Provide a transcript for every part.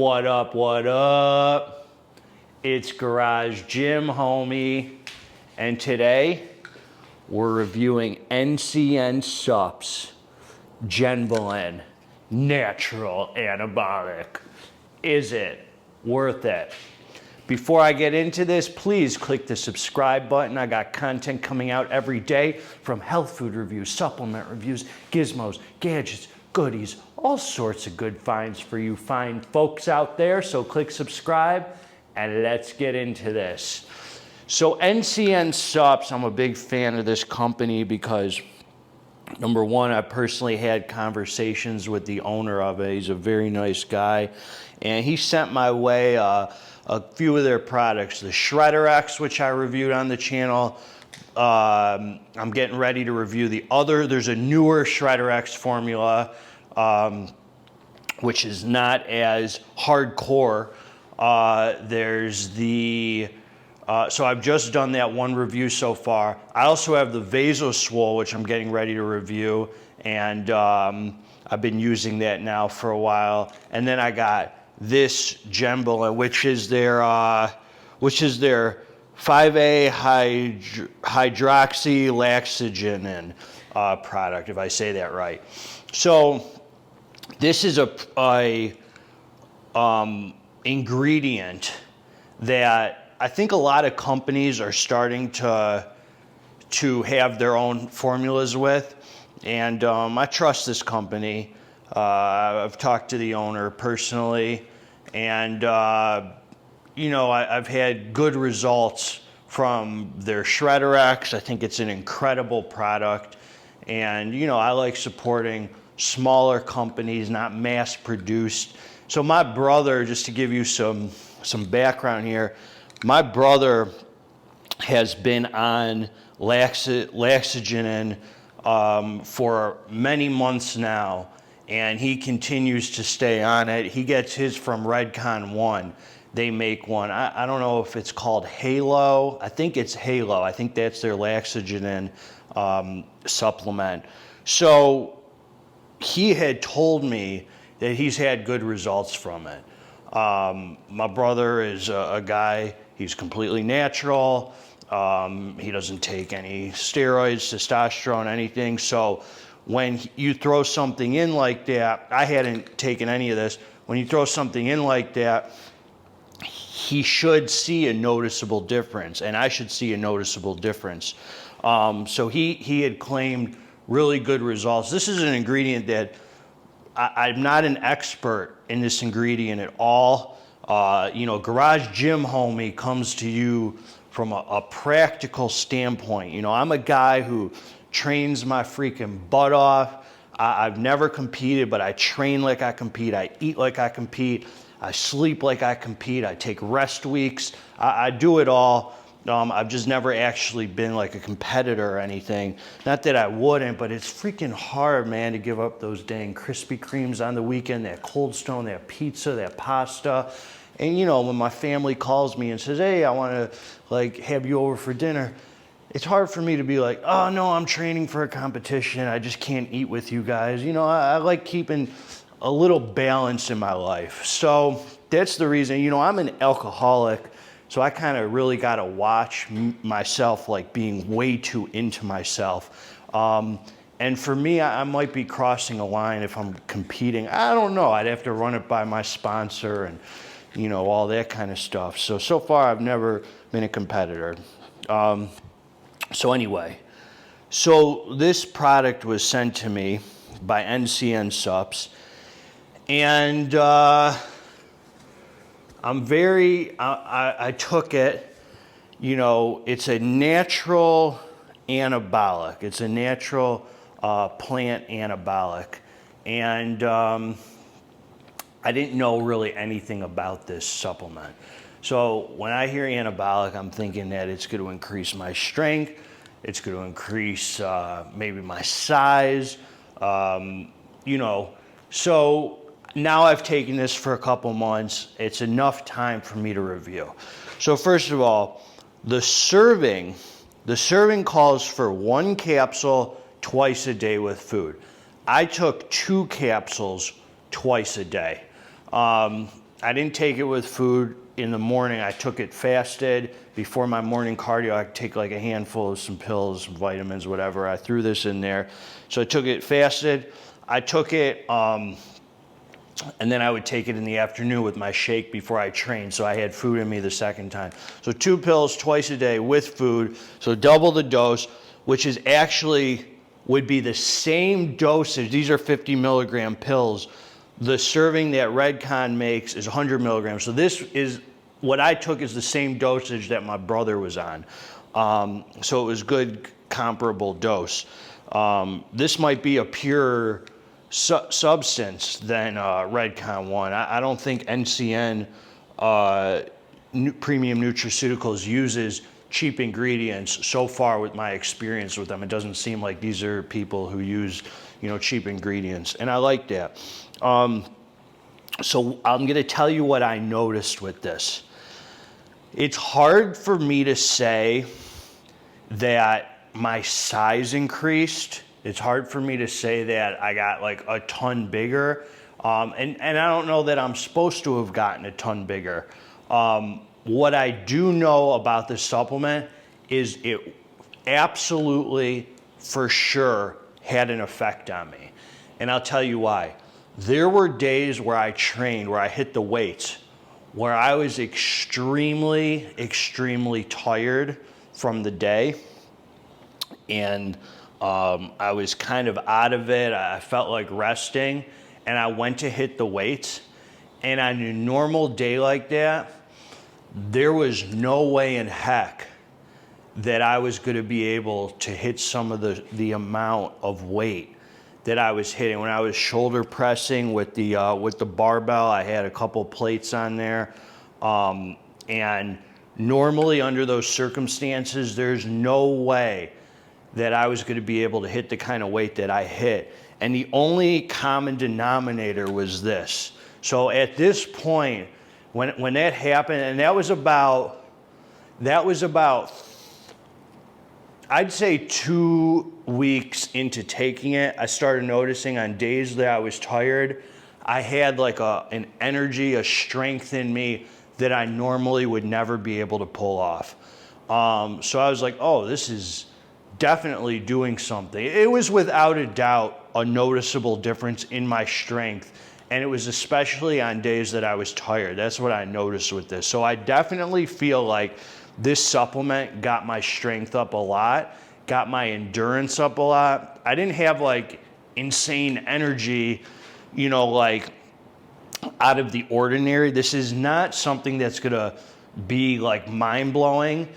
What up, what up? It's Garage Gym Homie, and today we're reviewing NCN Supps Genbolin Natural Anabolic. Is it worth it? Before I get into this, please click the subscribe button. I got content coming out every day from health food reviews, supplement reviews, gizmos, gadgets, goodies, all sorts of good finds for you fine folks out there. So click subscribe and let's get into this. So NCN Supps, I'm a big fan of this company because number one, I personally had conversations with the owner of it. He's a very nice guy. And he sent my way a few of their products. The Shredder X, which I reviewed on the channel. I'm getting ready to review there's a newer Shredder X formula, which is not as hardcore. There's the, so I've just done that one review so far. I also have the Vasoswole, which I'm getting ready to review. And I've been using that now for a while. And then I got this Genbolin, which is their 5A hydroxy LAXOGENIN product, if I say that right. So this is a ingredient that I think a lot of companies are starting to have their own formulas with, and I trust this company. I've talked to the owner personally, and you know, I've had good results from their Shredder X. I think it's an incredible product, and you know, I like supporting smaller companies, not mass produced. So my brother, just to give you some background here, my brother has been on LAXOGENIN for many months now, and he continues to stay on it. He gets his from Redcon 1. They make one. I don't know if it's called Halo. I think it's Halo. I think that's their LAXOGENIN supplement. So he had told me that he's had good results from it. My brother is a guy, he's completely natural. He doesn't take any steroids, testosterone, anything. So when you throw something in like that, I hadn't taken any of this. When you throw something in like that, he should see a noticeable difference, and I should see a noticeable difference. So he had claimed really good results. This is an ingredient that I'm not an expert in this ingredient at all. You know, Garage Gym Homie comes to you from a practical standpoint. You know, I'm a guy who trains my freaking butt off. I've never competed, but I train like I compete. I eat like I compete. I sleep like I compete. I take rest weeks. I do it all. I've just never actually been like a competitor or anything. Not that I wouldn't, but it's freaking hard, man, to give up those dang Krispy Kremes on the weekend, that Cold Stone, that pizza, that pasta. And you know, when my family calls me and says, hey, I want to like have you over for dinner, it's hard for me to be like, oh no, I'm training for a competition. I just can't eat with you guys. You know, I like keeping a little balance in my life. So that's the reason. You know, I'm an alcoholic. So I kind of really got to watch myself, like being way too into myself. And for me, I might be crossing a line if I'm competing. I don't know. I'd have to run it by my sponsor and, you know, all that kind of stuff. So far, I've never been a competitor. So anyway, so this product was sent to me by NCN Supps. And I took it, you know, it's a natural anabolic. It's a natural plant anabolic. And I didn't know really anything about this supplement. So when I hear anabolic, I'm thinking that it's going to increase my strength. It's going to increase maybe my size, you know. So now I've taken this for a couple months. It's enough time for me to review. So first of all, the serving calls for 1 capsule twice a day with food. I took 2 capsules twice a day. I didn't take it with food in the morning. I took it fasted. Before my morning cardio, I take like a handful of some pills, some vitamins, whatever. I threw this in there. So I took it fasted. I took it, and then I would take it in the afternoon with my shake before I trained. So I had food in me the second time. So 2 pills twice a day with food. So double the dose, which is actually would be the same dosage. These are 50 milligram pills. The serving that Redcon makes is 100 milligrams. So this is, what I took is the same dosage that my brother was on. So it was good, comparable dose. This might be a pure substance than Redcon 1. I don't think NCN Premium Nutraceuticals uses cheap ingredients. So far with my experience with them, it doesn't seem like these are people who use, you know, cheap ingredients. And I like that. So I'm going to tell you what I noticed with this. It's hard for me to say that my size increased. It's hard for me to say that I got like a ton bigger. And I don't know that I'm supposed to have gotten a ton bigger. What I do know about this supplement is it absolutely, for sure, had an effect on me. And I'll tell you why. There were days where I trained, where I hit the weights, where I was extremely, extremely tired from the day. And I was kind of out of it. I felt like resting. And I went to hit the weights. And on a normal day like that, there was no way in heck that I was going to be able to hit some of the amount of weight that I was hitting. When I was shoulder pressing with the barbell, I had a couple plates on there. And normally under those circumstances, there's no way that I was going to be able to hit the kind of weight that I hit. And the only common denominator was this. So at this point, when that happened, and that was about, I'd say 2 weeks into taking it, I started noticing on days that I was tired, I had like an energy, a strength in me that I normally would never be able to pull off. So I was like, oh, this is definitely doing something. It was without a doubt a noticeable difference in my strength. And it was especially on days that I was tired. That's what I noticed with this. So I definitely feel like this supplement got my strength up a lot, got my endurance up a lot. I didn't have like insane energy, you know, like out of the ordinary. This is not something that's gonna be like mind-blowing.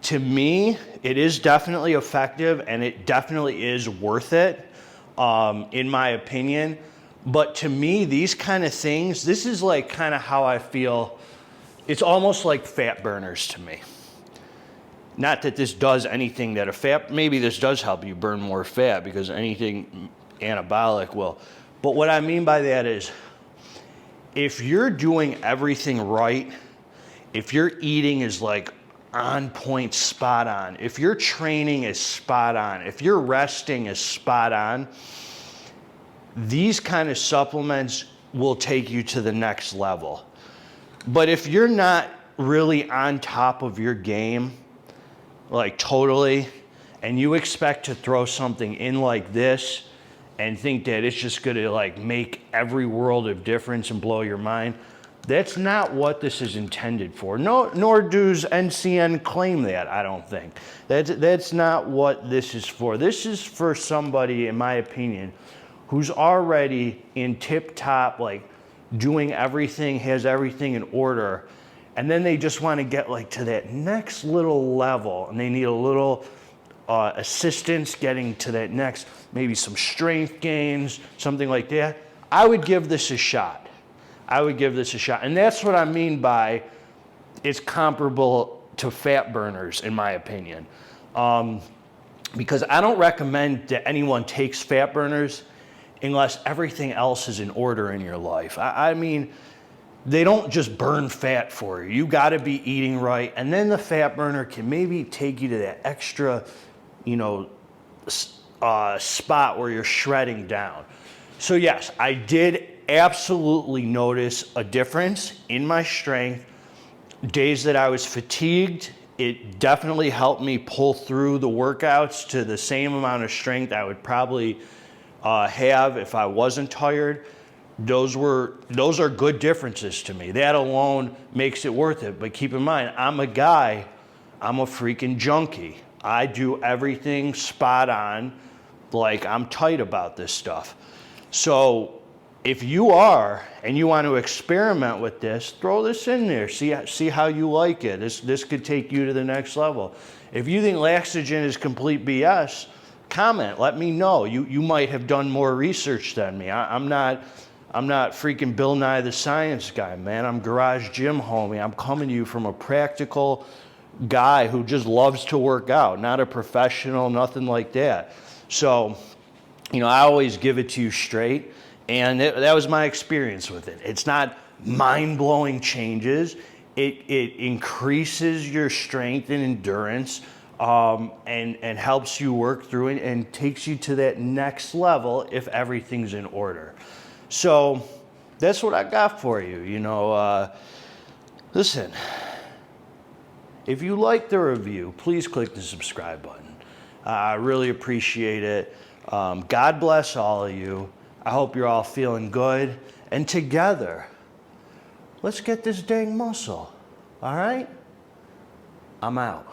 To me, it is definitely effective and it definitely is worth it, in my opinion. But to me, these kind of things, this is like kind of how I feel. It's almost like fat burners to me. Not that this does anything that a fat, maybe this does help you burn more fat because anything anabolic will. But what I mean by that is, if you're doing everything right, if your eating is like on point, spot on, if your training is spot on, if your resting is spot on, these kind of supplements will take you to the next level. But if you're not really on top of your game, like totally, and you expect to throw something in like this and think that it's just gonna like make every world of difference and blow your mind, that's not what this is intended for. No, nor does NCN claim that, I don't think. That's not what this is for. This is for somebody, in my opinion, who's already in tip-top, like doing everything, has everything in order, and then they just want to get like to that next little level, and they need a little assistance getting to that next, maybe some strength gains, something like that. I would give this a shot. I would give this a shot. And that's what I mean by it's comparable to fat burners, in my opinion. Because I don't recommend that anyone takes fat burners unless everything else is in order in your life. I mean, they don't just burn fat for you. You gotta be eating right. And then the fat burner can maybe take you to that extra, you know, spot where you're shredding down. So yes, I did absolutely notice a difference in my strength. Days that I was fatigued, it definitely helped me pull through the workouts to the same amount of strength I would probably have if I wasn't tired. Those are good differences to me. That alone makes it worth it. But keep in mind, I'm a guy, I'm a freaking junkie. I do everything spot on, like I'm tight about this stuff. So if you are, and you want to experiment with this, throw this in there. See how you like it. This could take you to the next level. If you think LAXOGEN is complete BS, comment, let me know. You might have done more research than me. I'm not freaking Bill Nye the Science Guy, man. I'm Garage Gym Homie. I'm coming to you from a practical guy who just loves to work out, not a professional, nothing like that. So, I always give it to you straight. And that was my experience with it. It's not mind-blowing changes. It increases your strength and endurance, and helps you work through it and takes you to that next level if everything's in order. So that's what I got for you. Listen, if you like the review, please click the subscribe button. I really appreciate it. God bless all of you. I hope you're all feeling good. And together, let's get this dang muscle. All right? I'm out.